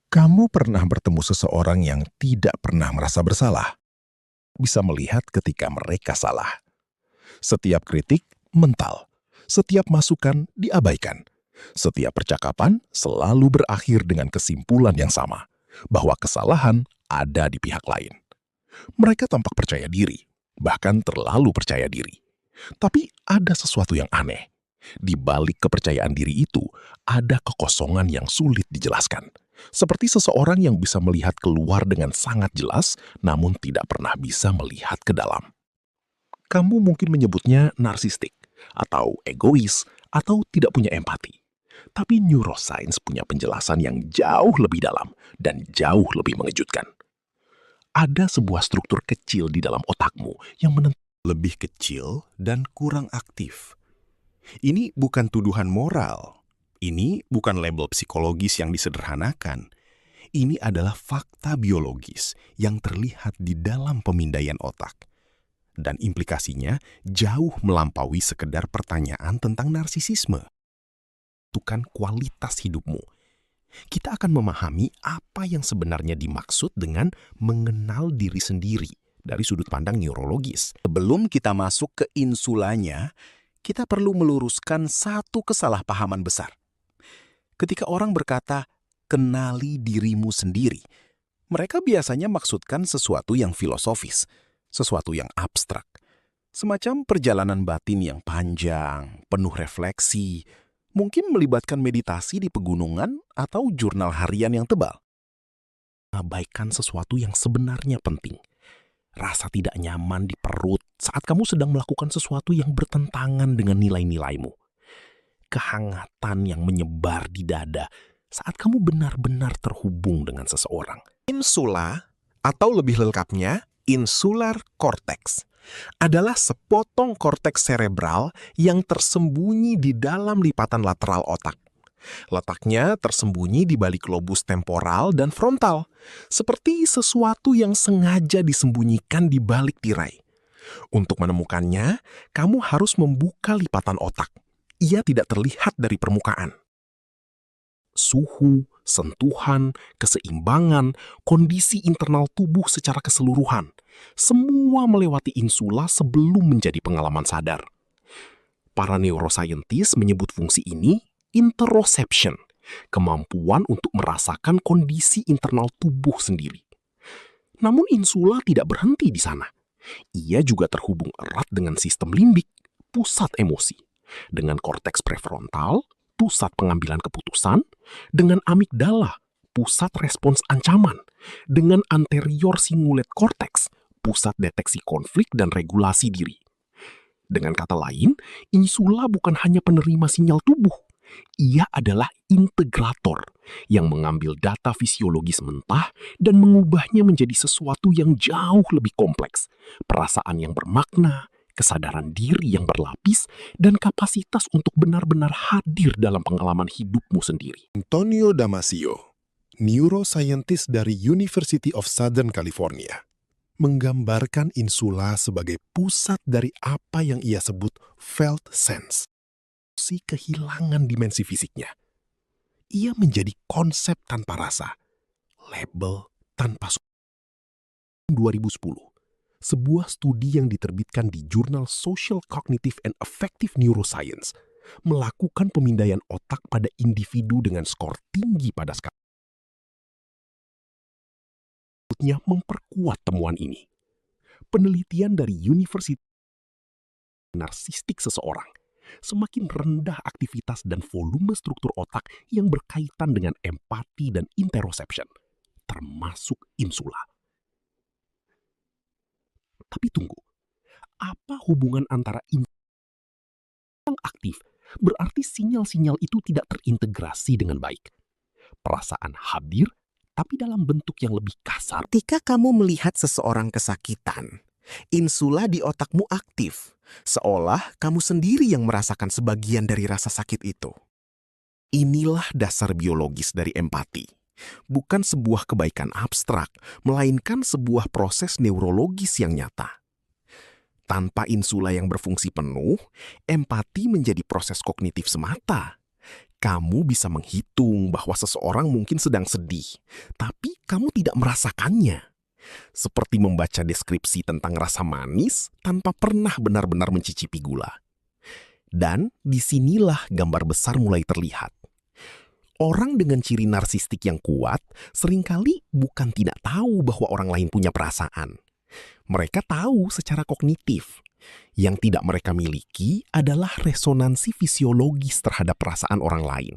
Kamu pernah bertemu seseorang yang tidak pernah merasa bersalah, bisa melihat ketika mereka salah. Setiap kritik mental, setiap masukan diabaikan, setiap percakapan selalu berakhir dengan kesimpulan yang sama, bahwa kesalahan ada di pihak lain. Mereka tampak percaya diri, bahkan terlalu percaya diri. Tapi ada sesuatu yang aneh. Di balik kepercayaan diri itu, ada kekosongan yang sulit dijelaskan. Seperti seseorang yang bisa melihat keluar dengan sangat jelas, namun tidak pernah bisa melihat ke dalam. Kamu mungkin menyebutnya narsistik, atau egois, atau tidak punya empati. Tapi neuroscience punya penjelasan yang jauh lebih dalam dan jauh lebih mengejutkan. Ada sebuah struktur kecil di dalam otakmu yang menentukan Lebih kecil dan kurang aktif. Ini bukan tuduhan moral. Ini bukan label psikologis yang disederhanakan. Ini adalah fakta biologis yang terlihat di dalam pemindaian otak. Dan implikasinya jauh melampaui sekedar pertanyaan tentang narsisisme. Tentukan kualitas hidupmu. Kita akan memahami apa yang sebenarnya dimaksud dengan mengenal diri sendiri dari sudut pandang neurologis. Sebelum kita masuk ke insulanya, kita perlu meluruskan satu kesalahpahaman besar. Ketika orang berkata, kenali dirimu sendiri, mereka biasanya maksudkan sesuatu yang filosofis, sesuatu yang abstrak. Semacam perjalanan batin yang panjang, penuh refleksi, mungkin melibatkan meditasi di pegunungan atau jurnal harian yang tebal. Mengabaikan sesuatu yang sebenarnya penting. Rasa tidak nyaman di perut saat kamu sedang melakukan sesuatu yang bertentangan dengan nilai-nilaimu. Kehangatan yang menyebar di dada saat kamu benar-benar terhubung dengan seseorang. Insula, atau lebih lengkapnya, insular cortex, adalah sepotong korteks cerebral yang tersembunyi di dalam lipatan lateral otak. Letaknya tersembunyi di balik lobus temporal dan frontal, seperti sesuatu yang sengaja disembunyikan di balik tirai. Untuk menemukannya, kamu harus membuka lipatan otak. Ia tidak terlihat dari permukaan. Suhu, sentuhan, keseimbangan, kondisi internal tubuh secara keseluruhan, semua melewati insula sebelum menjadi pengalaman sadar. Para neuroscientist menyebut fungsi ini interoception, kemampuan untuk merasakan kondisi internal tubuh sendiri. Namun insula tidak berhenti di sana. Ia juga terhubung erat dengan sistem limbik, pusat emosi, dengan korteks prefrontal, pusat pengambilan keputusan, dengan amigdala, pusat respons ancaman, dengan anterior cingulate cortex, pusat deteksi konflik dan regulasi diri. Dengan kata lain, insula bukan hanya penerima sinyal tubuh. Ia adalah integrator yang mengambil data fisiologis mentah dan mengubahnya menjadi sesuatu yang jauh lebih kompleks, perasaan yang bermakna, kesadaran diri yang berlapis, dan kapasitas untuk benar-benar hadir dalam pengalaman hidupmu sendiri. Antonio Damasio, neuroscientist dari University of Southern California, menggambarkan insula sebagai pusat dari apa yang ia sebut felt sense. Si kehilangan dimensi fisiknya. Ia menjadi konsep tanpa rasa, label tanpa 2010, sebuah studi yang diterbitkan di jurnal Social Cognitive and Affective Neuroscience melakukan pemindaian otak pada individu dengan skor tinggi pada skala. Memperkuat temuan ini. Penelitian dari Universitas narsistik seseorang, semakin rendah aktivitas dan volume struktur otak yang berkaitan dengan empati dan interoception, termasuk insula. Tapi tunggu, apa hubungan antara insula yang aktif berarti sinyal-sinyal itu tidak terintegrasi dengan baik? Perasaan hadir, tapi dalam bentuk yang lebih kasar. Ketika kamu melihat seseorang kesakitan, insula di otakmu aktif, seolah kamu sendiri yang merasakan sebagian dari rasa sakit itu. Inilah dasar biologis dari empati. Bukan sebuah kebaikan abstrak, melainkan sebuah proses neurologis yang nyata. Tanpa insula yang berfungsi penuh, empati menjadi proses kognitif semata. Kamu bisa menghitung bahwa seseorang mungkin sedang sedih, tapi kamu tidak merasakannya. Seperti membaca deskripsi tentang rasa manis tanpa pernah benar-benar mencicipi gula. Dan disinilah gambar besar mulai terlihat. Orang dengan ciri narsistik yang kuat seringkali bukan tidak tahu bahwa orang lain punya perasaan. Mereka tahu secara kognitif. Yang tidak mereka miliki adalah resonansi fisiologis terhadap perasaan orang lain.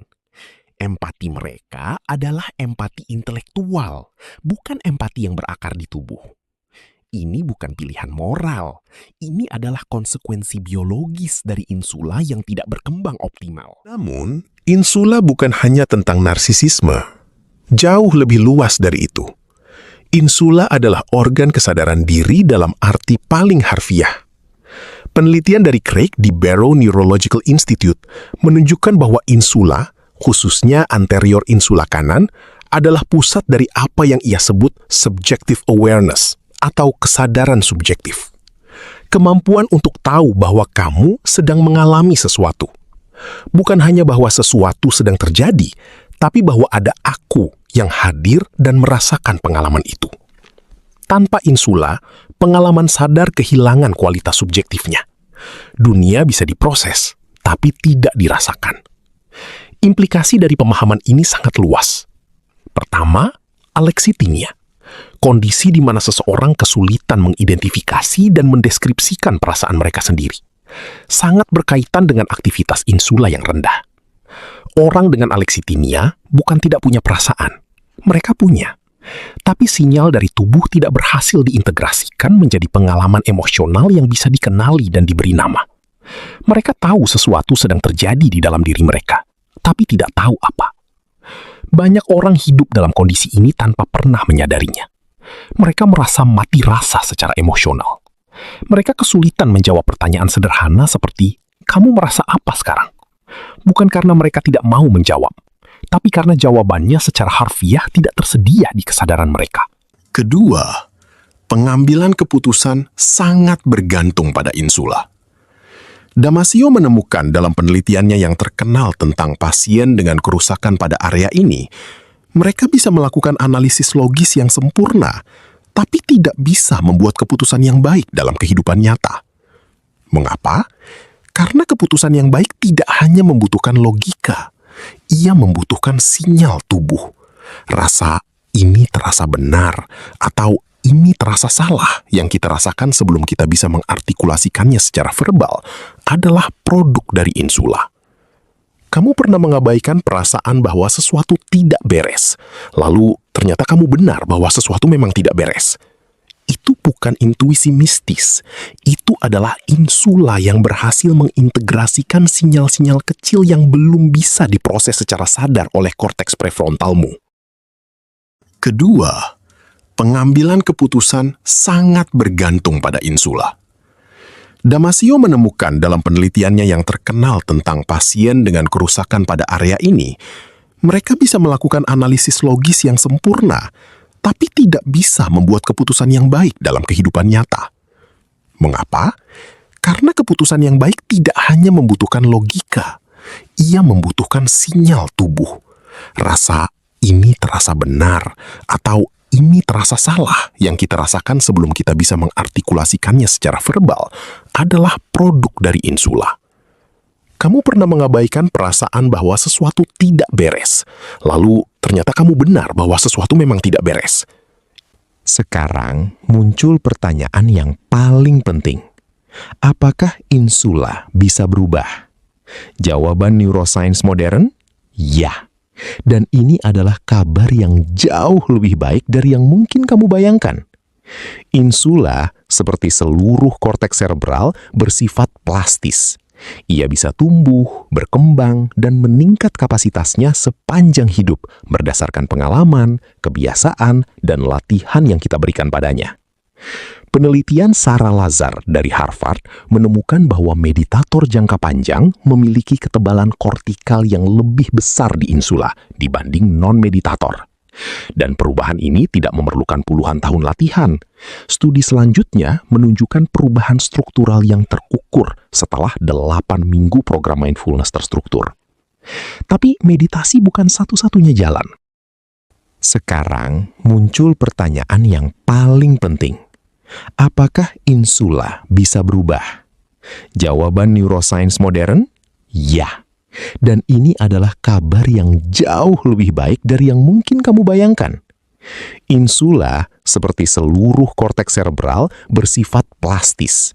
Empati mereka adalah empati intelektual, bukan empati yang berakar di tubuh. Ini bukan pilihan moral. Ini adalah konsekuensi biologis dari insula yang tidak berkembang optimal. Namun, insula bukan hanya tentang narsisisme. Jauh lebih luas dari itu. Insula adalah organ kesadaran diri dalam arti paling harfiah. Penelitian dari Craig di Barrow Neurological Institute menunjukkan bahwa insula, khususnya anterior insula kanan, adalah pusat dari apa yang ia sebut subjective awareness atau kesadaran subjektif. Kemampuan untuk tahu bahwa kamu sedang mengalami sesuatu. Bukan hanya bahwa sesuatu sedang terjadi, tapi bahwa ada aku yang hadir dan merasakan pengalaman itu. Tanpa insula, pengalaman sadar kehilangan kualitas subjektifnya. Dunia bisa diproses, tapi tidak dirasakan. Implikasi dari pemahaman ini sangat luas. Pertama, alexitimia. Kondisi di mana seseorang kesulitan mengidentifikasi dan mendeskripsikan perasaan mereka sendiri. Sangat berkaitan dengan aktivitas insula yang rendah. Orang dengan alexitimia bukan tidak punya perasaan. Mereka punya. Tapi sinyal dari tubuh tidak berhasil diintegrasikan menjadi pengalaman emosional yang bisa dikenali dan diberi nama. Mereka tahu sesuatu sedang terjadi di dalam diri mereka, tapi tidak tahu apa. Banyak orang hidup dalam kondisi ini tanpa pernah menyadarinya. Mereka merasa mati rasa secara emosional. Mereka kesulitan menjawab pertanyaan sederhana seperti, "Kamu merasa apa sekarang?" Bukan karena mereka tidak mau menjawab, tapi karena jawabannya secara harfiah tidak tersedia di kesadaran mereka. Kedua, pengambilan keputusan sangat bergantung pada insula. Damasio menemukan dalam penelitiannya yang terkenal tentang pasien dengan kerusakan pada area ini, mereka bisa melakukan analisis logis yang sempurna, tapi tidak bisa membuat keputusan yang baik dalam kehidupan nyata. Mengapa? Karena keputusan yang baik tidak hanya membutuhkan logika, ia membutuhkan sinyal tubuh. Rasa ini terasa benar atau ini terasa salah yang kita rasakan sebelum kita bisa mengartikulasikannya secara verbal adalah produk dari insula. Kamu pernah mengabaikan perasaan bahwa sesuatu tidak beres, lalu ternyata kamu benar bahwa sesuatu memang tidak beres. Itu bukan intuisi mistis, itu adalah insula yang berhasil mengintegrasikan sinyal-sinyal kecil yang belum bisa diproses secara sadar oleh korteks prefrontalmu. Kedua, pengambilan keputusan sangat bergantung pada insula. Damasio menemukan dalam penelitiannya yang terkenal tentang pasien dengan kerusakan pada area ini, mereka bisa melakukan analisis logis yang sempurna, tapi tidak bisa membuat keputusan yang baik dalam kehidupan nyata. Mengapa? Karena keputusan yang baik tidak hanya membutuhkan logika, ia membutuhkan sinyal tubuh. Rasa ini terasa benar atau ini terasa salah yang kita rasakan sebelum kita bisa mengartikulasikannya secara verbal adalah produk dari insula. Kamu pernah mengabaikan perasaan bahwa sesuatu tidak beres, lalu ternyata kamu benar bahwa sesuatu memang tidak beres. Sekarang muncul pertanyaan yang paling penting. Apakah insula bisa berubah? Jawaban neuroscience modern? Ya. Dan ini adalah kabar yang jauh lebih baik dari yang mungkin kamu bayangkan. Insula, seperti seluruh korteks cerebral, bersifat plastis. Ia bisa tumbuh, berkembang, dan meningkat kapasitasnya sepanjang hidup berdasarkan pengalaman, kebiasaan, dan latihan yang kita berikan padanya. Penelitian Sarah Lazar dari Harvard menemukan bahwa meditator jangka panjang memiliki ketebalan kortikal yang lebih besar di insula dibanding non-meditator. Dan perubahan ini tidak memerlukan puluhan tahun latihan. Studi selanjutnya menunjukkan perubahan struktural yang terukur setelah 8 minggu program mindfulness terstruktur. Tapi meditasi bukan satu-satunya jalan. Sekarang muncul pertanyaan yang paling penting. Apakah insula bisa berubah? Jawaban neuroscience modern? Ya. Dan ini adalah kabar yang jauh lebih baik dari yang mungkin kamu bayangkan. Insula, seperti seluruh korteks cerebral, bersifat plastis.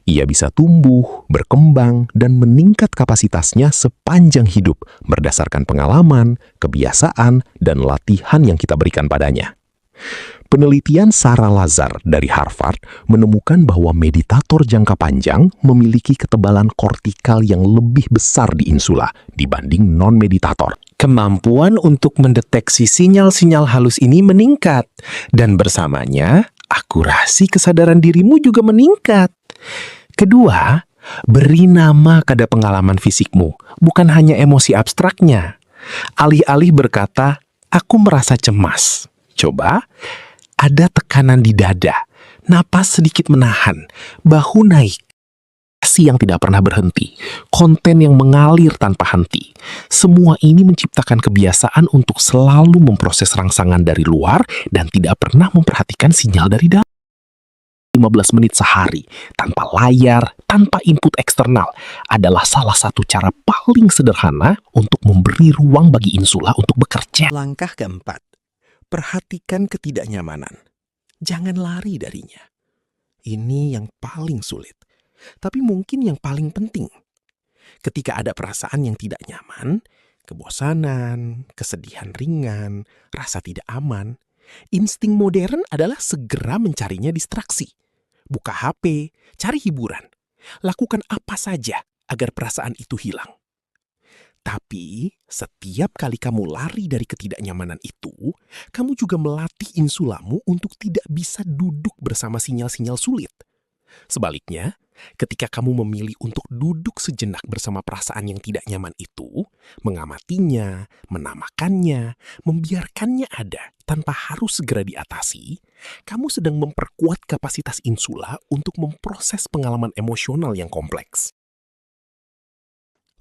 Ia bisa tumbuh, berkembang, dan meningkat kapasitasnya sepanjang hidup berdasarkan pengalaman, kebiasaan, dan latihan yang kita berikan padanya. Penelitian Sarah Lazar dari Harvard menemukan bahwa meditator jangka panjang memiliki ketebalan kortikal yang lebih besar di insula dibanding non-meditator. Kemampuan untuk mendeteksi sinyal-sinyal halus ini meningkat, dan bersamanya, akurasi kesadaran dirimu juga meningkat. Kedua, beri nama pada pengalaman fisikmu, bukan hanya emosi abstraknya. Alih-alih berkata, "Aku merasa cemas." Coba, ada tekanan di dada, napas sedikit menahan, bahu naik, yang tidak pernah berhenti, konten yang mengalir tanpa henti. Semua ini menciptakan kebiasaan untuk selalu memproses rangsangan dari luar dan tidak pernah memperhatikan sinyal dari dalam. 15 menit sehari, tanpa layar, tanpa input eksternal, adalah salah satu cara paling sederhana untuk memberi ruang bagi insula untuk bekerja. Langkah keempat, perhatikan ketidaknyamanan. Jangan lari darinya. Ini yang paling sulit, tapi mungkin yang paling penting. Ketika ada perasaan yang tidak nyaman, kebosanan, kesedihan ringan, rasa tidak aman, insting modern adalah segera mencarinya distraksi. Buka HP, cari hiburan. Lakukan apa saja agar perasaan itu hilang. Tapi, setiap kali kamu lari dari ketidaknyamanan itu, kamu juga melatih insulamu untuk tidak bisa duduk bersama sinyal-sinyal sulit. Sebaliknya, ketika kamu memilih untuk duduk sejenak bersama perasaan yang tidak nyaman itu, mengamatinya, menamakannya, membiarkannya ada tanpa harus segera diatasi, kamu sedang memperkuat kapasitas insula untuk memproses pengalaman emosional yang kompleks.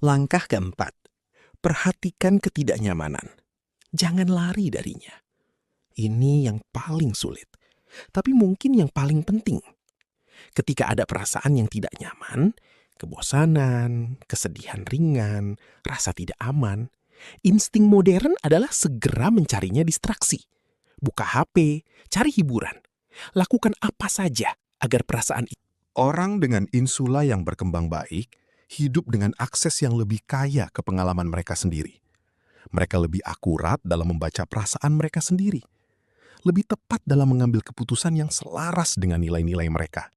Langkah keempat, perhatikan ketidaknyamanan. Jangan lari darinya. Ini yang paling sulit, tapi mungkin yang paling penting. Ketika ada perasaan yang tidak nyaman, kebosanan, kesedihan ringan, rasa tidak aman, insting modern adalah segera mencarinya distraksi. Buka HP, cari hiburan. Lakukan apa saja agar perasaan itu. Orang dengan insula yang berkembang baik hidup dengan akses yang lebih kaya ke pengalaman mereka sendiri. Mereka lebih akurat dalam membaca perasaan mereka sendiri. Lebih tepat dalam mengambil keputusan yang selaras dengan nilai-nilai mereka.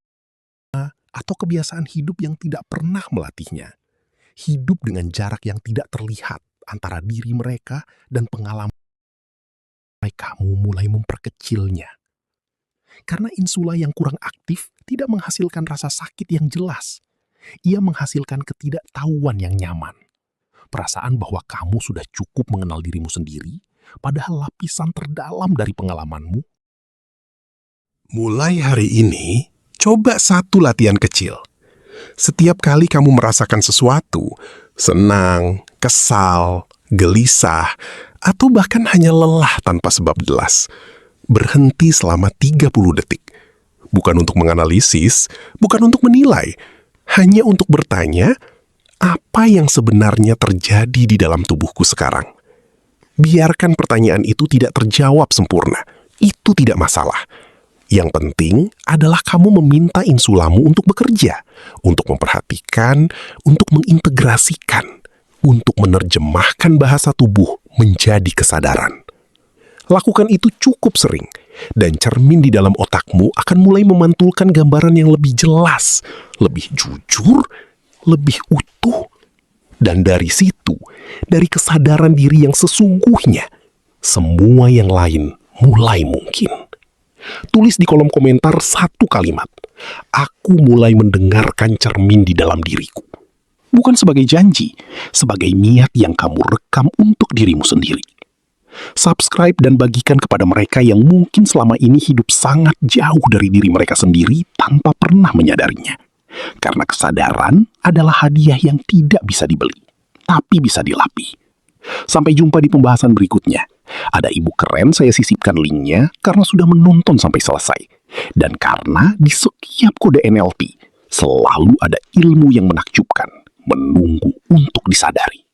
Atau kebiasaan hidup yang tidak pernah melatihnya. Hidup dengan jarak yang tidak terlihat antara diri mereka dan pengalaman. Kamu mulai memperkecilnya. Karena insula yang kurang aktif tidak menghasilkan rasa sakit yang jelas. Ia menghasilkan ketidaktahuan yang nyaman. Perasaan bahwa kamu sudah cukup mengenal dirimu sendiri, padahal lapisan terdalam dari pengalamanmu. Mulai hari ini, coba satu latihan kecil. Setiap kali kamu merasakan sesuatu, senang, kesal, gelisah, atau bahkan hanya lelah tanpa sebab jelas, berhenti selama 30 detik. Bukan untuk menganalisis, bukan untuk menilai, hanya untuk bertanya, apa yang sebenarnya terjadi di dalam tubuhku sekarang? Biarkan pertanyaan itu tidak terjawab sempurna. Itu tidak masalah. Yang penting adalah kamu meminta insulamu untuk bekerja, untuk memperhatikan, untuk mengintegrasikan, untuk menerjemahkan bahasa tubuh menjadi kesadaran. Lakukan itu cukup sering, dan cermin di dalam otakmu akan mulai memantulkan gambaran yang lebih jelas, lebih jujur, lebih utuh. Dan dari situ, dari kesadaran diri yang sesungguhnya, semua yang lain mulai mungkin. Tulis di kolom komentar satu kalimat. Aku mulai mendengarkan cermin di dalam diriku. Bukan sebagai janji, sebagai niat yang kamu rekam untuk dirimu sendiri. Subscribe dan bagikan kepada mereka yang mungkin selama ini hidup sangat jauh dari diri mereka sendiri tanpa pernah menyadarinya. Karena kesadaran adalah hadiah yang tidak bisa dibeli, tapi bisa dilapi Sampai jumpa di pembahasan berikutnya. Ada ibu keren saya sisipkan linknya karena sudah menonton sampai selesai. Dan karena di setiap kode NLP selalu ada ilmu yang menakjubkan, menunggu untuk disadari.